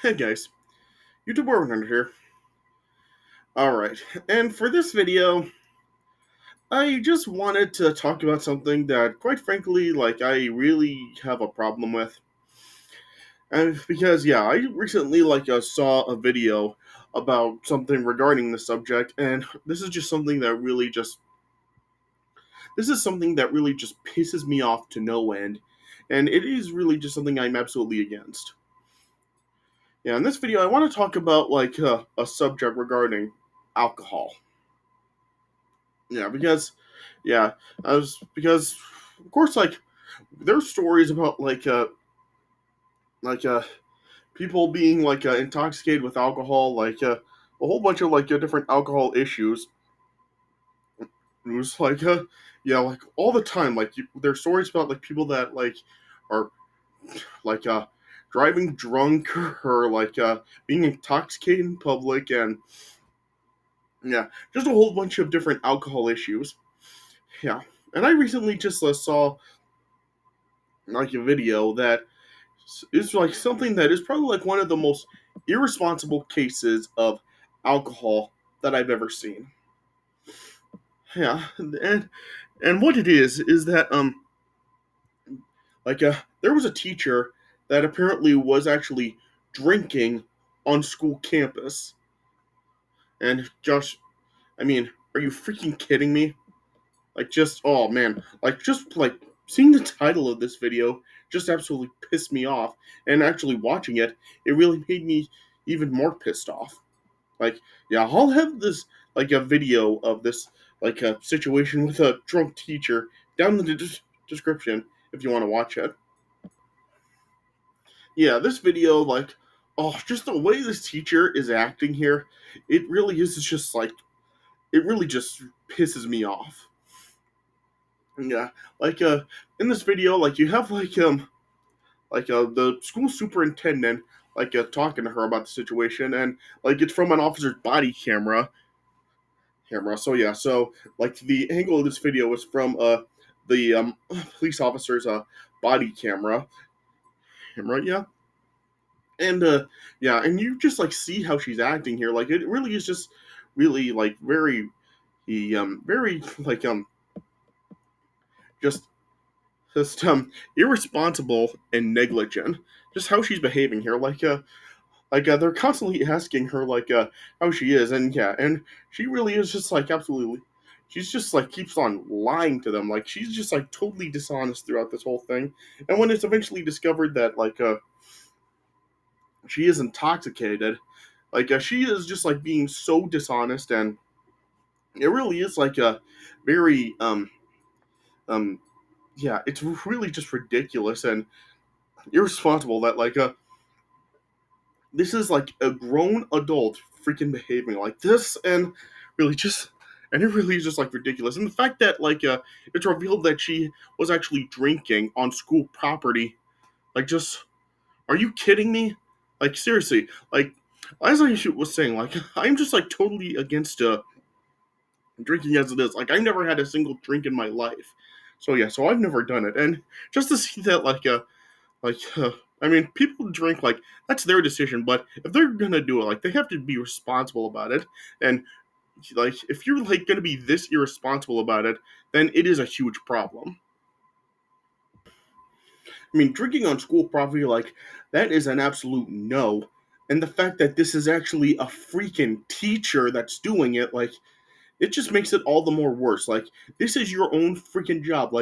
Hey guys, YouTube Warrior here. Alright, and for this video, I just wanted to talk about something that, quite frankly, I really have a problem with. And because, I recently, saw a video about something regarding the subject, and this is something that really just pisses me off to no end, and it is really just something I'm absolutely against. Yeah, in this video, I want to talk about, a subject regarding alcohol. Yeah, yeah, because of course, there's stories about like people being intoxicated with alcohol, a whole bunch of different alcohol issues. It was yeah, like all the time. There's stories about people that are like driving drunk or being intoxicated in public, and yeah, just a whole bunch of different alcohol issues. Yeah, and I recently just saw a video that is something that is probably one of the most irresponsible cases of alcohol that I've ever seen. Yeah, and what it is that there was a teacher that apparently was actually drinking on school campus. And Josh, I mean, are you freaking kidding me? Just oh man, seeing the title of this video just absolutely pissed me off, and actually watching it, it really made me even more pissed off. Yeah, I'll have this a video of this a situation with a drunk teacher down in the description if you want to watch it. Yeah, this video oh, just the way this teacher is acting here, it really is just it really just pisses me off. Yeah, like in this video, you have the school superintendent talking to her about the situation, and it's from an officer's body camera. So yeah, so the angle of this video is from the police officer's body camera. Yeah, and yeah, and you just see how she's acting here. It really is just really very very just irresponsible and negligent. Just how she's behaving here, they're constantly asking her how she is, and yeah, and she really is just absolutely. She's just keeps on lying to them. She's just totally dishonest throughout this whole thing. And when it's eventually discovered that she is intoxicated, she is just being so dishonest, and it really is a very um yeah, it's really just ridiculous and irresponsible that this is a grown adult freaking behaving like this, and really just it really is just ridiculous. And the fact that it's revealed that she was actually drinking on school property, just are you kidding me? Seriously, as I was saying, I'm just totally against drinking as it is. I've never had a single drink in my life. So yeah, so I've never done it. And just to see that like I mean, people drink that's their decision, but if they're gonna do it, they have to be responsible about it. And if you're gonna be this irresponsible about it, then it is a huge problem. I mean, drinking on school property, that is an absolute no. And the fact that this is actually a freaking teacher that's doing it, it just makes it all the more worse. This is your own freaking job.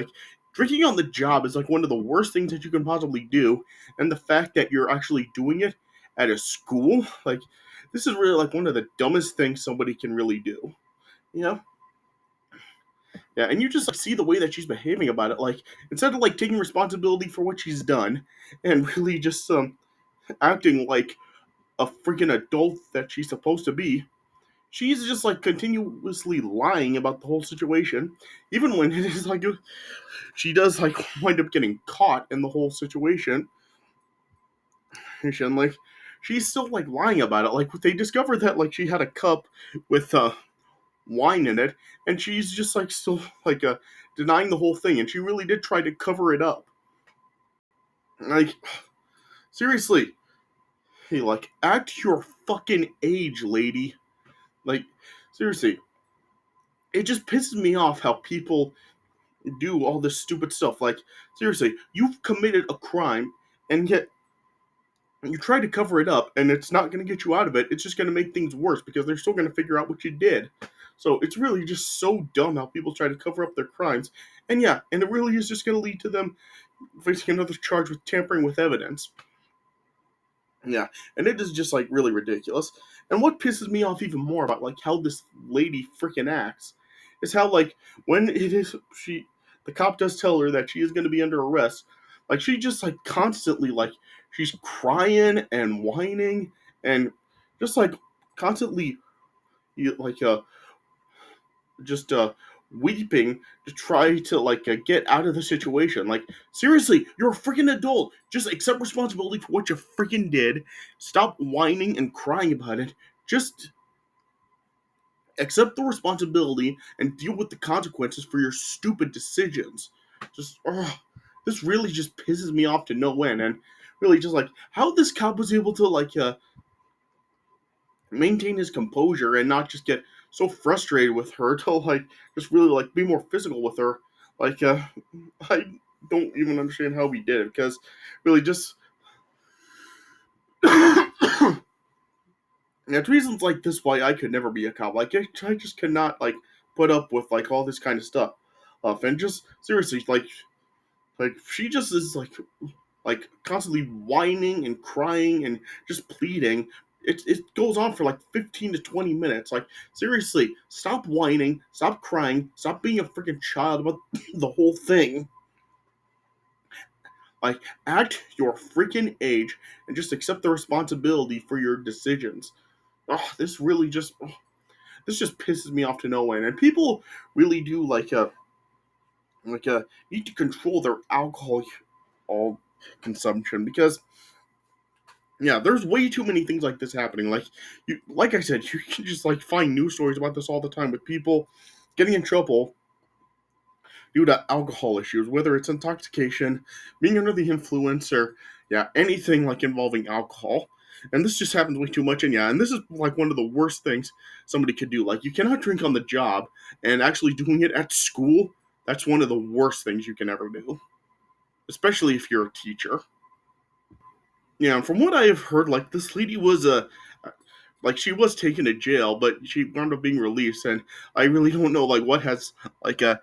Drinking on the job is one of the worst things that you can possibly do, and the fact that you're actually doing it at a school, this is really one of the dumbest things somebody can really do. You know? Yeah, and you just see the way that she's behaving about it. Instead of taking responsibility for what she's done and really just acting like a freaking adult that she's supposed to be, she's just continuously lying about the whole situation, even when it is she does wind up getting caught in the whole situation. And she's still lying about it. They discovered that she had a cup with wine in it, and she's just still denying the whole thing, and she really did try to cover it up. Like seriously, Hey, like, act your fucking age, lady. Like, seriously, it just pisses me off how people do all this stupid stuff. Like, seriously, you've committed a crime, and yet you try to cover it up, and it's not going to get you out of it. It's just going to make things worse because they're still going to figure out what you did. So it's really just so dumb how people try to cover up their crimes. And yeah, and it really is just going to lead to them facing another charge with tampering with evidence. Yeah, and it is just like really ridiculous. And what pisses me off even more about like how this lady freaking acts is how like when it is the cop does tell her that she is going to be under arrest, like she just like constantly like she's crying and whining and just like constantly like just weeping to try to like get out of the situation. Like seriously, you're a freaking adult. Just accept responsibility for what you freaking did. Stop whining and crying about it. Just accept the responsibility and deal with the consequences for your stupid decisions. Just this really just pisses me off to no end, and really just like how this cop was able to like maintain his composure and not just get so frustrated with her to like just really like be more physical with her. Like I don't even understand how he did it because really just it's reasons like this why I could never be a cop. Like I just cannot like put up with like all this kind of stuff. And just seriously like she just is like constantly whining and crying and just pleading. It goes on for like 15 to 20 minutes. Like, seriously, stop whining, stop crying, stop being a freaking child about the whole thing. Like, act your freaking age and just accept the responsibility for your decisions. Oh, this just pisses me off to no end. And people really do need to control their all consumption because yeah, there's way too many things like this happening. Like I said, you can just like find news stories about this all the time with people getting in trouble due to alcohol issues, whether it's intoxication, being under the influence, or yeah, anything like involving alcohol. And this just happens way too much. And yeah, and this is like one of the worst things somebody could do. Like you cannot drink on the job, and actually doing it at school. That's one of the worst things you can ever do, especially if you're a teacher. Yeah, and from what I have heard, like this lady was a like she was taken to jail, but she wound up being released, and I really don't know like like a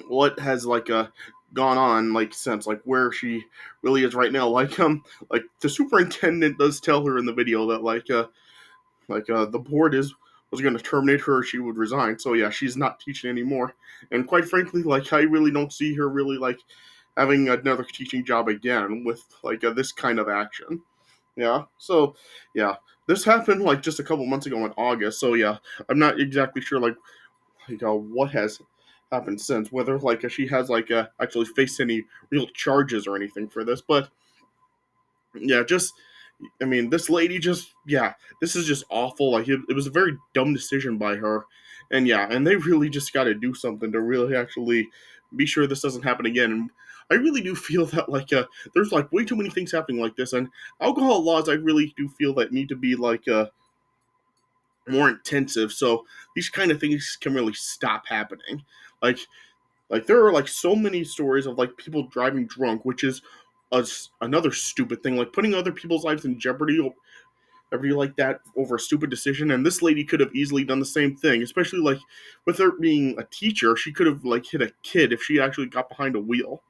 what has gone on like since like where she really is right now. Like the superintendent does tell her in the video that the board is was going to terminate her, she would resign. So yeah, she's not teaching anymore, and quite frankly, like I really don't see her really like having another teaching job again with this kind of action. Yeah. So, yeah, this happened like just a couple months ago in August. So yeah, I'm not exactly sure what has happened since, whether she has actually faced any real charges or anything for this. But yeah, just I mean, this lady just yeah, this is just awful. Like it was a very dumb decision by her, and yeah, and they really just got to do something to really actually be sure this doesn't happen again. And I really do feel that there's like way too many things happening like this, and alcohol laws I really do feel that need to be more intensive, so these kind of things can really stop happening. Like there are like so many stories of like people driving drunk, which is another stupid thing, like putting other people's lives in jeopardy like that over a stupid decision. And this lady could have easily done the same thing, especially like with her being a teacher. She could have like hit a kid if she actually got behind a wheel.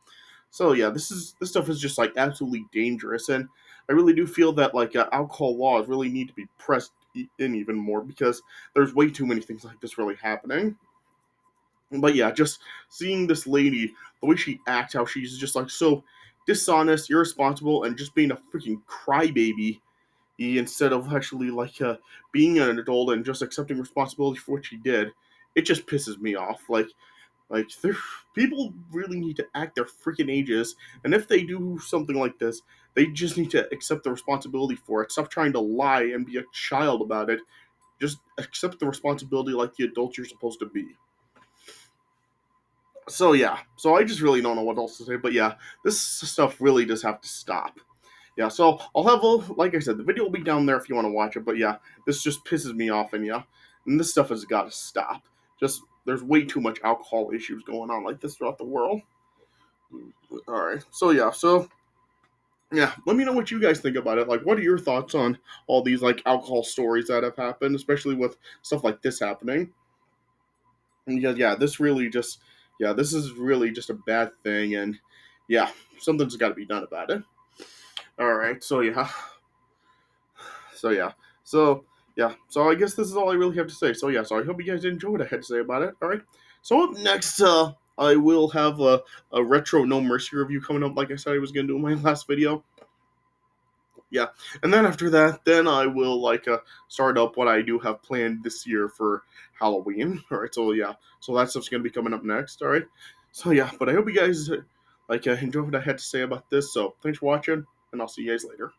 So yeah, this stuff is just like absolutely dangerous, and I really do feel that alcohol laws really need to be pressed in even more because there's way too many things like this really happening. But yeah, just seeing this lady, the way she acts, how she's just like so dishonest, irresponsible, and just being a freaking crybaby instead of actually being an adult and just accepting responsibility for what she did, it just pisses me off. People really need to act their freaking ages, and if they do something like this, they just need to accept the responsibility for it. Stop trying to lie and be a child about it. Just accept the responsibility like the adult you're supposed to be. So yeah, so I just really don't know what else to say, but yeah, this stuff really does have to stop. yeah, so I'll have like I said, the video will be down there if you want to watch it. But yeah, this just pisses me off, and this stuff has got to stop. Just there's way too much alcohol issues going on like this throughout the world. All right, so yeah, let me know what you guys think about it. Like, what are your thoughts on all these like alcohol stories that have happened, especially with stuff like this happening? And because yeah, this is really just a bad thing, and yeah, something's got to be done about it. All right, so yeah, so I guess this is all I really have to say. So yeah, so I hope you guys enjoyed what I had to say about it. All right, so up next, I will have a retro No Mercy review coming up. Like I said, I was gonna do in my last video. Yeah, and then after that, then I will start up what I do have planned this year for Halloween. All right, so yeah, so that stuff's gonna be coming up next. All right, so yeah, but I hope you guys enjoy what I had to say about this. So thanks for watching, and I'll see you guys later.